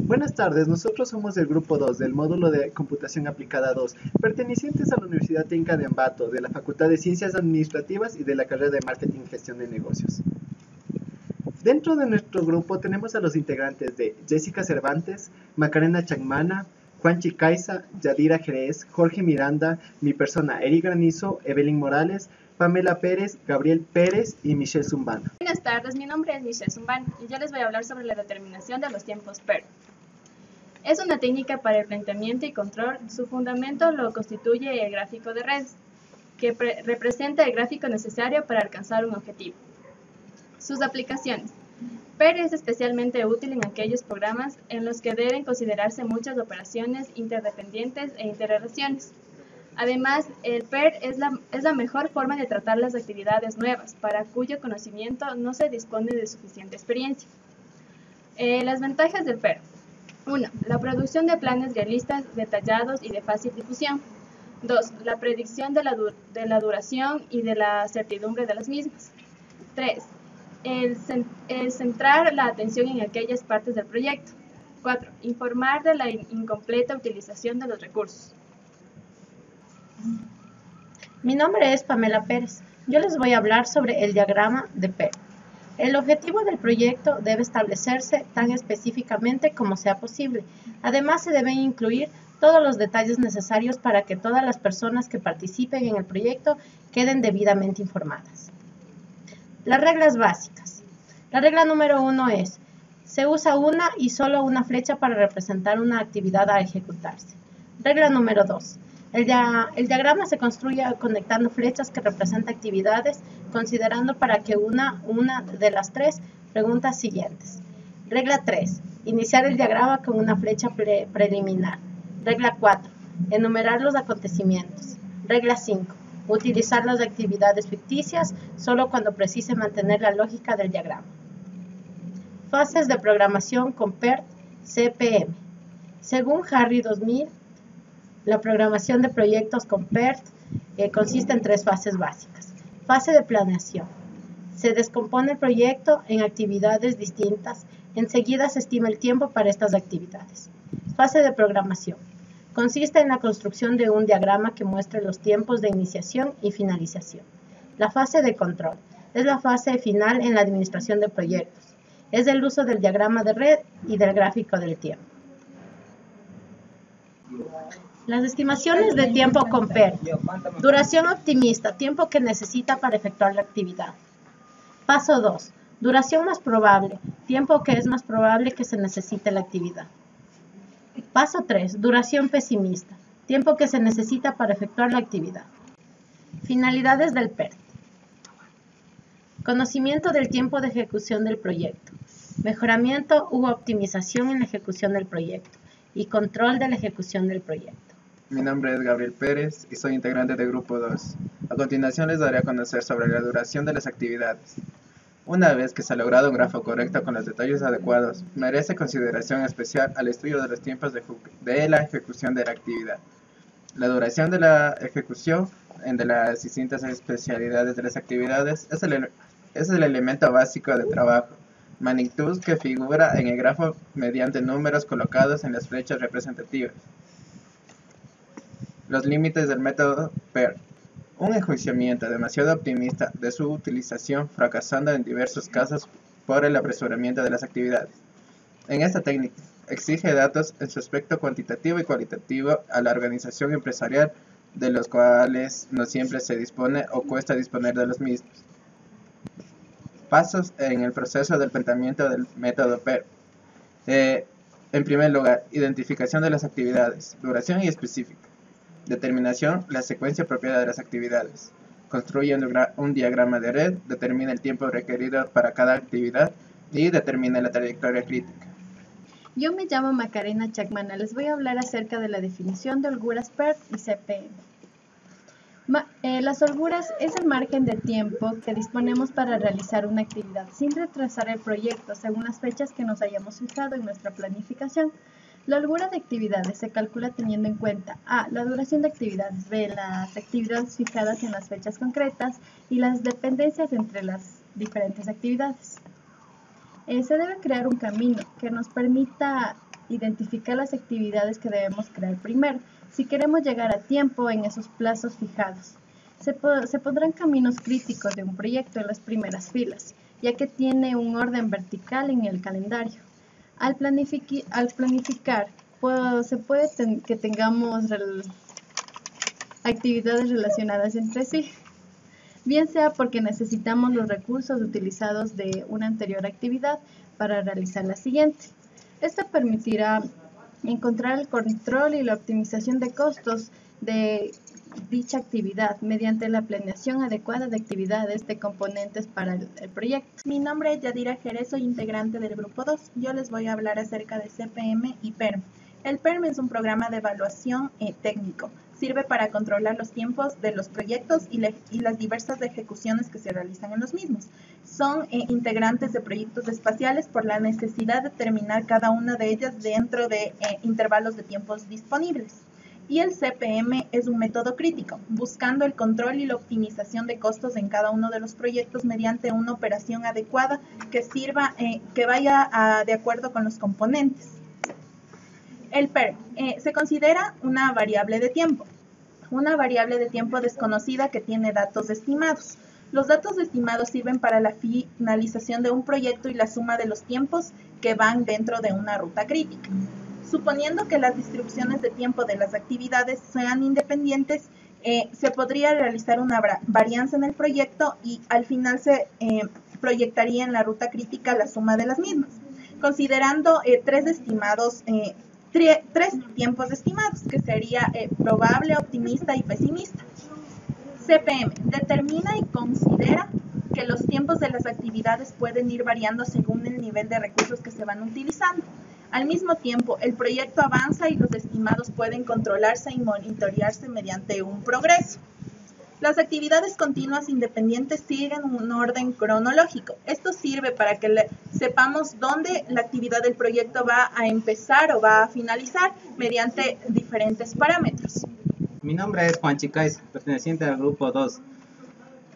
Buenas tardes, nosotros somos del grupo 2 del módulo de Computación Aplicada 2, pertenecientes a la Universidad Técnica de Ambato, de la Facultad de Ciencias Administrativas y de la carrera de Marketing y Gestión de Negocios. Dentro de nuestro grupo tenemos a los integrantes de Jessica Cervantes, Macarena Chacmana, Juanchi Caiza, Yadira Jerez, Jorge Miranda, mi persona Eric Granizo, Evelyn Morales, Pamela Pérez, Gabriel Pérez y Michelle Zumbana. Buenas tardes, mi nombre es Michelle Zumbana y yo les voy a hablar sobre la determinación de los tiempos PER. Es una técnica para el planteamiento y control. Su fundamento lo constituye el gráfico de redes, que representa el gráfico necesario para alcanzar un objetivo. Sus aplicaciones. PER es especialmente útil en aquellos programas en los que deben considerarse muchas operaciones interdependientes e interrelaciones. Además, el PER es la mejor forma de tratar las actividades nuevas, para cuyo conocimiento no se dispone de suficiente experiencia. Las ventajas del PER. 1. La producción de planes realistas, detallados y de fácil difusión. 2. La predicción de la duración y de la certidumbre de las mismas. 3. El centrar la atención en aquellas partes del proyecto. 4. Informar de la incompleta utilización de los recursos. Mi nombre es Pamela Pérez. Yo les voy a hablar sobre el diagrama de PER. El objetivo del proyecto debe establecerse tan específicamente como sea posible. Además, se deben incluir todos los detalles necesarios para que todas las personas que participen en el proyecto queden debidamente informadas. Las reglas básicas. La regla número 1 es: se usa una y solo una flecha para representar una actividad a ejecutarse. Regla número 2. El diagrama se construye conectando flechas que representan actividades, considerando para que una de las tres preguntas siguientes. Regla 3. Iniciar el diagrama con una flecha preliminar. Regla 4. Enumerar los acontecimientos. Regla 5. Utilizar las actividades ficticias solo cuando precise mantener la lógica del diagrama. Fases de programación con PERT-CPM. Según Harry 2000, la programación de proyectos con PERT consiste en 3 fases básicas. Fase de planeación. Se descompone el proyecto en actividades distintas. Enseguida se estima el tiempo para estas actividades. Fase de programación. Consiste en la construcción de un diagrama que muestre los tiempos de iniciación y finalización. La fase de control. Es la fase final en la administración de proyectos. Es el uso del diagrama de red y del gráfico del tiempo. Las estimaciones de tiempo con PERT. Duración optimista, tiempo que necesita para efectuar la actividad. Paso 2. Duración más probable, tiempo que es más probable que se necesite la actividad. Paso 3. Duración pesimista, tiempo que se necesita para efectuar la actividad. Finalidades del PERT. Conocimiento del tiempo de ejecución del proyecto. Mejoramiento u optimización en la ejecución del proyecto. Y control de la ejecución del proyecto. Mi nombre es Gabriel Pérez y soy integrante del Grupo 2. A continuación les daré a conocer sobre la duración de las actividades. Una vez que se ha logrado un grafo correcto con los detalles adecuados, merece consideración especial al estudio de los tiempos de la ejecución de la actividad. La duración de la ejecución de las distintas especialidades de las actividades es el elemento básico de trabajo, magnitud que figura en el grafo mediante números colocados en las flechas representativas. Los límites del método PER. Un enjuiciamiento demasiado optimista de su utilización, fracasando en diversos casos por el apresuramiento de las actividades. En esta técnica, exige datos en su aspecto cuantitativo y cualitativo a la organización empresarial, de los cuales no siempre se dispone o cuesta disponer de los mismos. Pasos en el proceso del planteamiento del método PER. En primer lugar, identificación de las actividades, duración y específica. Determinación, la secuencia apropiada de las actividades. Construye un diagrama de red, determina el tiempo requerido para cada actividad y determina la trayectoria crítica. Yo me llamo Macarena Chacmana. Les voy a hablar acerca de la definición de holguras PERT y CPM. Las holguras es el margen de tiempo que disponemos para realizar una actividad sin retrasar el proyecto según las fechas que nos hayamos fijado en nuestra planificación. La holgura de actividades se calcula teniendo en cuenta a. La duración de actividades, b. Las actividades fijadas en las fechas concretas y las dependencias entre las diferentes actividades. Se debe crear un camino que nos permita identificar las actividades que debemos crear primero, si queremos llegar a tiempo en esos plazos fijados. Se pondrán caminos críticos de un proyecto en las primeras filas, ya que tiene un orden vertical en el calendario. Al planificar, se puede que tengamos actividades relacionadas entre sí, bien sea porque necesitamos los recursos utilizados de una anterior actividad para realizar la siguiente. Esto permitirá encontrar el control y la optimización de costos de dicha actividad mediante la planeación adecuada de actividades de componentes para el proyecto. Mi nombre es Yadira Jerez, soy integrante del grupo 2. Yo les voy a hablar acerca de CPM y PERM. El PERM es un programa de evaluación técnico. Sirve para controlar los tiempos de los proyectos y las diversas ejecuciones que se realizan en los mismos. Son integrantes de proyectos espaciales por la necesidad de terminar cada una de ellas dentro de intervalos de tiempos disponibles. Y el CPM es un método crítico, buscando el control y la optimización de costos en cada uno de los proyectos mediante una operación adecuada que vaya de acuerdo con los componentes. El PERM se considera una variable de tiempo desconocida que tiene datos estimados. Los datos estimados sirven para la finalización de un proyecto y la suma de los tiempos que van dentro de una ruta crítica. Suponiendo que las distribuciones de tiempo de las actividades sean independientes, se podría realizar una varianza en el proyecto y al final se proyectaría en la ruta crítica la suma de las mismas, considerando tres tiempos estimados, que sería probable, optimista y pesimista. CPM determina y considera que los tiempos de las actividades pueden ir variando según el nivel de recursos que se van utilizando. Al mismo tiempo, el proyecto avanza y los estimados pueden controlarse y monitorearse mediante un progreso. Las actividades continuas independientes siguen un orden cronológico. Esto sirve para que sepamos dónde la actividad del proyecto va a empezar o va a finalizar mediante diferentes parámetros. Mi nombre es Juan Chicais, perteneciente al grupo 2.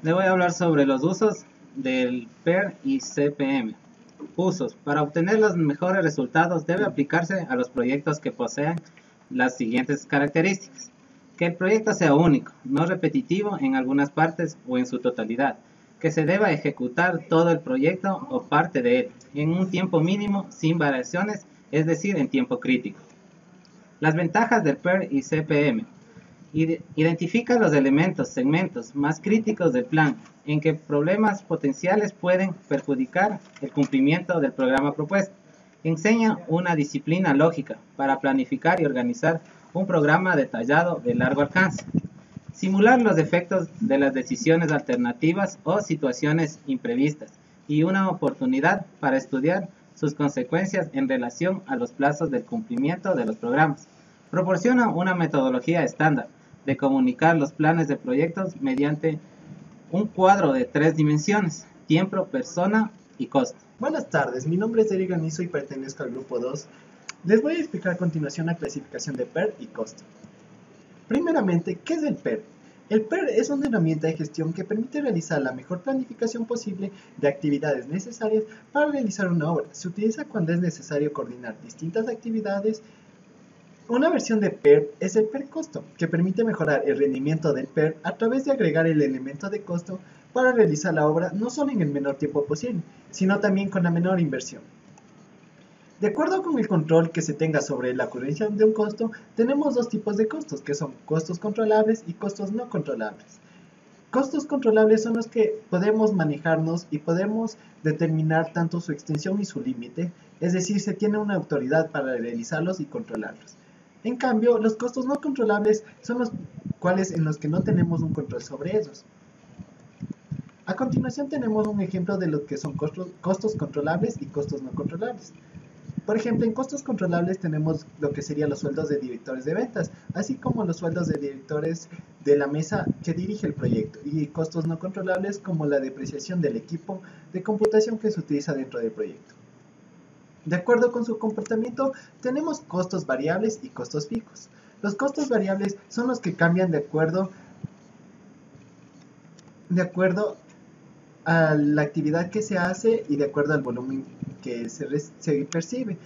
Le voy a hablar sobre los usos del PER y CPM. Usos. Para obtener los mejores resultados debe aplicarse a los proyectos que posean las siguientes características. Que el proyecto sea único, no repetitivo en algunas partes o en su totalidad. Que se deba ejecutar todo el proyecto o parte de él en un tiempo mínimo sin variaciones, es decir, en tiempo crítico. Las ventajas del PER y CPM. Identifica los segmentos más críticos del plan, en que problemas potenciales pueden perjudicar el cumplimiento del programa propuesto. Enseña una disciplina lógica para planificar y organizar un programa detallado de largo alcance. Simular los efectos de las decisiones alternativas o situaciones imprevistas y una oportunidad para estudiar sus consecuencias en relación a los plazos del cumplimiento de los programas. Proporciona una metodología estándar de comunicar los planes de proyectos mediante un cuadro de 3 dimensiones: tiempo, persona y costo. Buenas tardes, mi nombre es Eric Granizo y pertenezco al grupo 2. Les voy a explicar a continuación la clasificación de PER y costo. Primeramente, ¿qué es el PER? El PER es una herramienta de gestión que permite realizar la mejor planificación posible de actividades necesarias para realizar una obra. Se utiliza cuando es necesario coordinar distintas actividades. Una versión de PER es el PER costo, que permite mejorar el rendimiento del PER a través de agregar el elemento de costo para realizar la obra no solo en el menor tiempo posible, sino también con la menor inversión. De acuerdo con el control que se tenga sobre la ocurrencia de un costo, tenemos dos tipos de costos, que son costos controlables y costos no controlables. Costos controlables son los que podemos manejarnos y podemos determinar tanto su extensión y su límite, es decir, se tiene una autoridad para realizarlos y controlarlos. En cambio, los costos no controlables son los cuales en los que no tenemos un control sobre ellos. A continuación tenemos un ejemplo de lo que son costos controlables y costos no controlables. Por ejemplo, en costos controlables tenemos lo que serían los sueldos de directores de ventas, así como los sueldos de directores de la mesa que dirige el proyecto, y costos no controlables como la depreciación del equipo de computación que se utiliza dentro del proyecto. De acuerdo con su comportamiento, tenemos costos variables y costos fijos. Los costos variables son los que cambian de acuerdo a la actividad que se hace y de acuerdo al volumen que se percibe.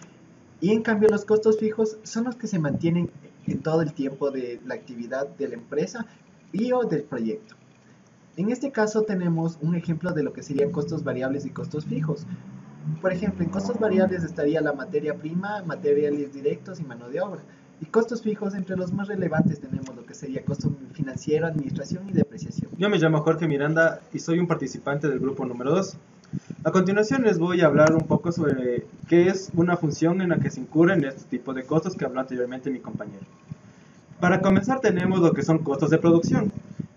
Y en cambio los costos fijos son los que se mantienen en todo el tiempo de la actividad de la empresa y o del proyecto. En este caso tenemos un ejemplo de lo que serían costos variables y costos fijos. Por ejemplo, en costos variables estaría la materia prima, materiales directos y mano de obra. Y costos fijos, entre los más relevantes tenemos lo que sería costo financiero, administración y depreciación. Yo me llamo Jorge Miranda y soy un participante del grupo número 2. A continuación les voy a hablar un poco sobre qué es una función en la que se incurren este tipo de costos que habló anteriormente mi compañero. Para comenzar tenemos lo que son costos de producción.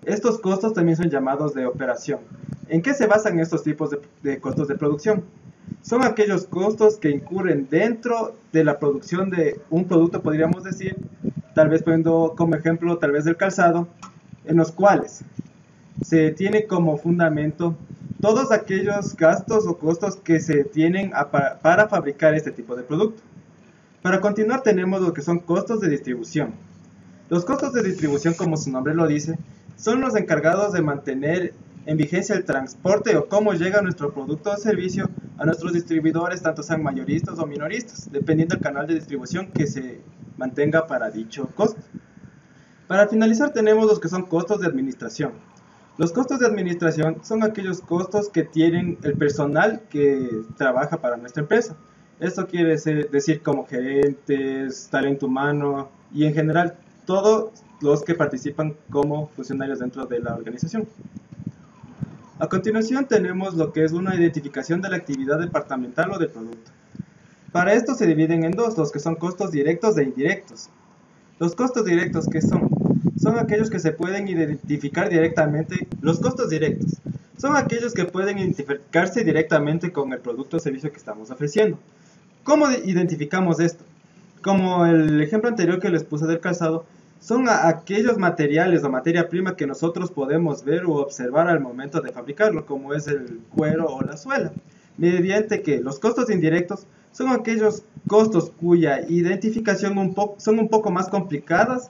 Estos costos también son llamados de operación. ¿En qué se basan estos tipos de costos de producción? Son aquellos costos que incurren dentro de la producción de un producto, podríamos decir, tal vez poniendo como ejemplo tal vez del calzado, en los cuales se tiene como fundamento todos aquellos gastos o costos que se tienen para fabricar este tipo de producto. Para continuar tenemos lo que son costos de distribución. Los costos de distribución, como su nombre lo dice, son los encargados de mantener en vigencia el transporte o cómo llega nuestro producto o servicio a nuestros distribuidores, tanto sean mayoristas o minoristas, dependiendo del canal de distribución que se mantenga para dicho costo. Para finalizar tenemos los que son costos de administración. Los costos de administración son aquellos costos que tienen el personal que trabaja para nuestra empresa. Esto quiere decir como gerentes, talento humano y en general todos los que participan como funcionarios dentro de la organización. A continuación tenemos lo que es una identificación de la actividad departamental o del producto. Para esto se dividen en dos, los que son costos directos e indirectos. Los costos directos, ¿qué son? Son aquellos que se pueden identificar directamente. Los costos directos son aquellos que pueden identificarse directamente con el producto o servicio que estamos ofreciendo. ¿Cómo identificamos esto? Como el ejemplo anterior que les puse del calzado, son aquellos materiales o materia prima que nosotros podemos ver o observar al momento de fabricarlo, como es el cuero o la suela. Mediante que los costos indirectos son aquellos costos cuya identificación son un poco más complicadas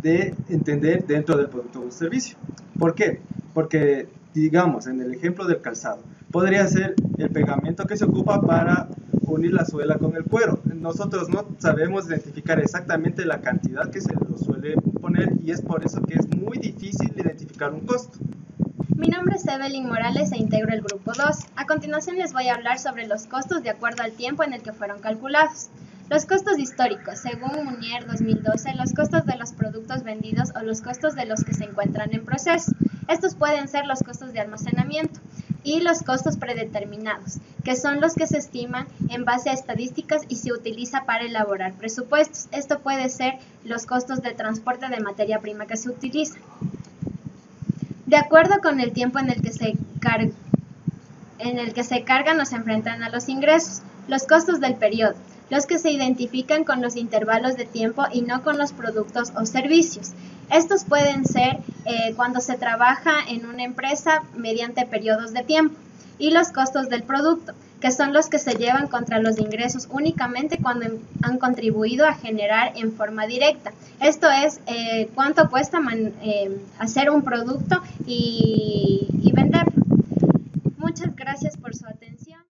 de entender dentro del producto o servicio. ¿Por qué? Porque, digamos, en el ejemplo del calzado, podría ser el pegamento que se ocupa para unir la suela con el cuero. Nosotros no sabemos identificar exactamente la cantidad que se lo suele poner y es por eso que es muy difícil identificar un costo. Mi nombre es Evelyn Morales e integro el grupo 2. A continuación les voy a hablar sobre los costos de acuerdo al tiempo en el que fueron calculados. Los costos históricos, según Munier 2012, los costos de los productos vendidos o los costos de los que se encuentran en proceso. Estos pueden ser los costos de almacenamiento y los costos predeterminados, que son los que se estiman en base a estadísticas y se utiliza para elaborar presupuestos. Esto puede ser los costos de transporte de materia prima que se utiliza. De acuerdo con el tiempo en el que se cargan o se enfrentan a los ingresos, los costos del periodo, los que se identifican con los intervalos de tiempo y no con los productos o servicios. Estos pueden ser cuando se trabaja en una empresa mediante periodos de tiempo. Y los costos del producto, que son los que se llevan contra los ingresos únicamente cuando han contribuido a generar en forma directa. Esto es cuánto cuesta hacer un producto y venderlo. Muchas gracias.